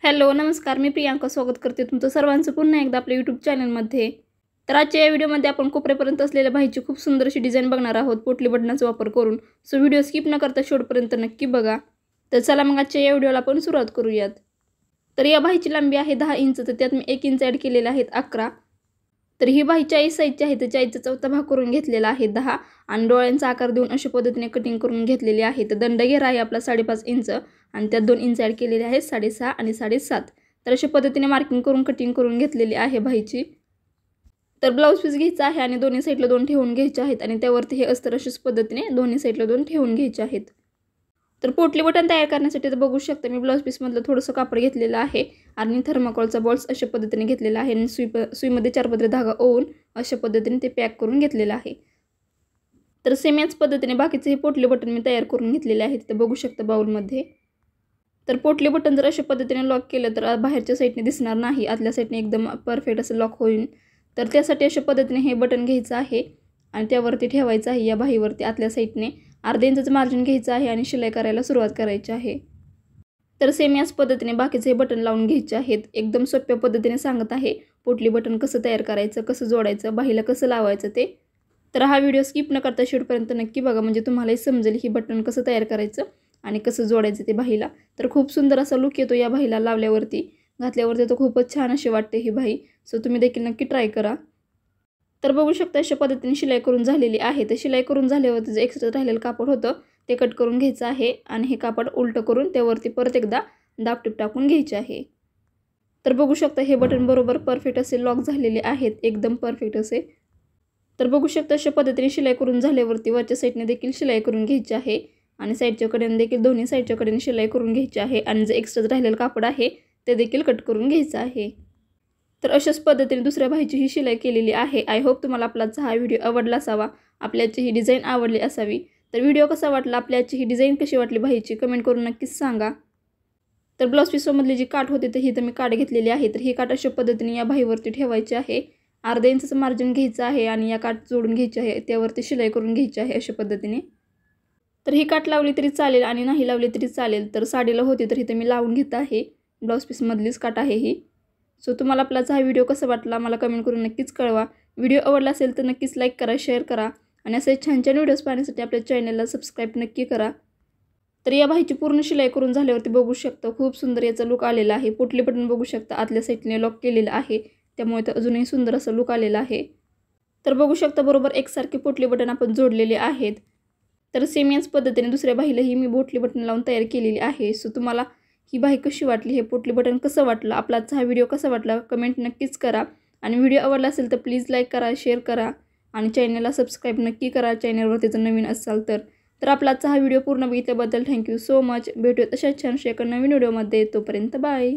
Hello नमस्कार, मी प्रियांका स्वागत करते तुमचं सर्वांचं पुन्हा एकदा आपल्या यूट्यूब चॅनलमध्ये। तर आजच्या या व्हिडिओमध्ये आपण कोपऱ्यापर्यंत असलेल्या बाहीची खूप सुंदर अशी डिझाईन बघणार आहोत पोटली बटनाचा वापर करून। सो व्हिडिओ स्किप न करता शेवटपर्यंत नक्की बघा। तर चला मग आजच्या या व्हिडिओला आपण सुरुवात करूयात। तर या बाहीची लांबी आहे 10 इंच, तर त्यात मी 1 इंच ॲड केलेले आहेत 11। तर ही बाही 40 साईजची आहे, तर 40चा चौथा भाग करून घेतलेला आहे 10 आणि डोळ्यांचा आकार देऊन अशा पद्धतीने कटिंग करून घेतलेली आहे। तर दंडघेर आहे आपला 5.5 इंच आणि त्यात 2 इंच ॲड केलेले आहेत 6.5 आणि 7.5। तर अशा पद्धतीने मार्किंग करून कटिंग करून घेतलेली आहे बाहीची। तर ब्लाउज पीस घ्यायचा आहे आणि दोन्ही साईडला 2 ठेवून घ्यायचे आहेत आणि त्यावरती हे अस्तर अशाच पद्धतीने दोन्ही साईडला 2 ठेवून घ्यायचे आहेत। तर पोटली बटन तयार करण्यासाठी तर बघू शकता मी ब्लाउज पीस मधलं थोडंसं कापड घेतलेलं आहे आणि थर्माकोलचा बॉल्स अशा पद्धतीने घेतलेला आहे आणि सुईमध्ये 4 पदरी धागा ओवून अशा पद्धतीने ते पॅक करून घेतलेलं आहे। तर सेम याच पद्धतीने बाकीचे हे पोटली बटन मी तयार करून घेतलेले आहेत, ते बघू शकता बाउलमध्ये। तर पोटली बटन जर अशा पद्धतीने लॉक केलं तर बाहेरच्या साईडने दिसणार नाही, आतल्या साईडने एकदम परफेक्ट असं लॉक होईल। तर त्यासाठी अशा पद्धतीने हे बटन घ्यायचं आहे आणि त्यावरती ठेवायचं आहे या बाहीवरती आतल्या साईडने। अर्धा इंचचं मार्जिन घ्यायचं आहे आणि शिलाई करायला सुरुवात करायची आहे। तर सेम याच पद्धतीने बाकीचे बटन लावून घ्यायचे आहेत। एकदम सोप्या पद्धतीने सांगत आहे पोटली बटन कसं तयार करायचं, कसं जोडायचं, बाहीला कसं लावायचं ते। तर हा व्हिडिओ स्किप न करता शेवटपर्यंत नक्की बघा, म्हणजे तुम्हालाही समजेल ही बटन कसं तयार करायचं आणि कसं जोडायचं ते बाहीला। तर खूप सुंदर असा लुक येतो या बाहीला लावल्यावरती, घातल्यावरती तर खूपच छान अशी वाटते ही बाही। सो तुम्ही देखील नक्की ट्राय करा। तर बघू शकता अशा पद्धतीने शिलाई करून झालेली आहे। तर शिलाई करून झाल्यावरती जे एक्स्ट्रा राहिलेलं कापड होतं ते कट करून घ्यायचं आहे आणि हे कापड उलटं करून त्यावरती परत एकदा दाबटीप टाकून घ्यायचे आहे। तर बघू शकता हे बटन बरोबर परफेक्ट असे लॉक झालेले आहेत, एकदम परफेक्ट असे। तर बघू शकता अशा पद्धतीने शिलाई करून झाल्यावरती वरच्या साईडने देखील शिलाई करून घ्यायची आहे आणि साईडच्या कडेने देखील दोन्ही साईडच्या कडेने शिलाई करून घ्यायची आहे आणि जे एक्स्ट्रा राहिलेलं कापड आहे ते देखील कट करून घ्यायचं आहे। तर अशाच पद्धतीने दुसऱ्या बाहीची ही शिलाई केलेली आहे। आय होप तुम्हाला आपलाचा हा व्हिडिओ आवडला असावा, आपल्याची ही डिझाईन आवडली असावी। तर व्हिडिओ कसा वाटला, आपल्याची ही डिझाईन कशी वाटली बाहीची कमेंट करून नक्कीच सांगा। तर ब्लाउज पीसमधली जी काठ होती तर ही तर मी काठ घेतलेली आहे, तर ही काठ अशा पद्धतीने या बाहीवरती ठेवायची आहे। अर्धा इंचचं मार्जिन घ्यायचं आहे आणि या काठ जोडून घ्यायची आहे, त्यावरती शिलाई करून घ्यायची आहे अशा पद्धतीने। तर ही काठ लावली तरी चालेल आणि नाही लावली तरी चालेल। तर साडीला होती तर इथे मी लावून घेत आहे, ब्लाउज पीसमधलीच काठ आहे ही। सो तुम्हाला आपलाचा हा व्हिडिओ कसा वाटला मला कमेंट करून नक्कीच कळवा। व्हिडिओ आवडला असेल तर नक्कीच लाईक करा, शेअर करा आणि असे छान छान व्हिडिओज पाहण्यासाठी आपल्या चॅनलला सबस्क्राईब नक्की करा। तर या बाहीची पूर्ण शिलाई करून झाल्यावरती बघू शकता खूप सुंदर याचा लुक आलेला आहे। पोटली बटन बघू शकता आतल्या साईडने लॉक केलेलं आहे, त्यामुळे तर अजूनही सुंदर असं लुक आलेला आहे। तर बघू शकता बरोबर एकसारखे पोटली बटन आपण जोडलेले आहेत। तर सेम याच पद्धतीने दुसऱ्या बाहीलाही मी पोटली बटन लावून तयार केलेली आहे। सो तुम्हाला ही बाही कशी वाटली, हे पोटली बटन कसं वाटलं, आपलाचा हा व्हिडिओ कसा वाटला कमेंट नक्कीच करा आणि व्हिडिओ आवडला असेल तर प्लीज लाईक करा, शेअर करा आणि चॅनलला सबस्क्राईब नक्की करा चॅनलवरती जर नवीन असाल तर। तर आपलाचा हा व्हिडिओ पूर्ण बघितल्याबद्दल थँक्यू सो मच। भेटूयात अशाच छानशा एका नवीन व्हिडिओमध्ये, तोपर्यंत बाय।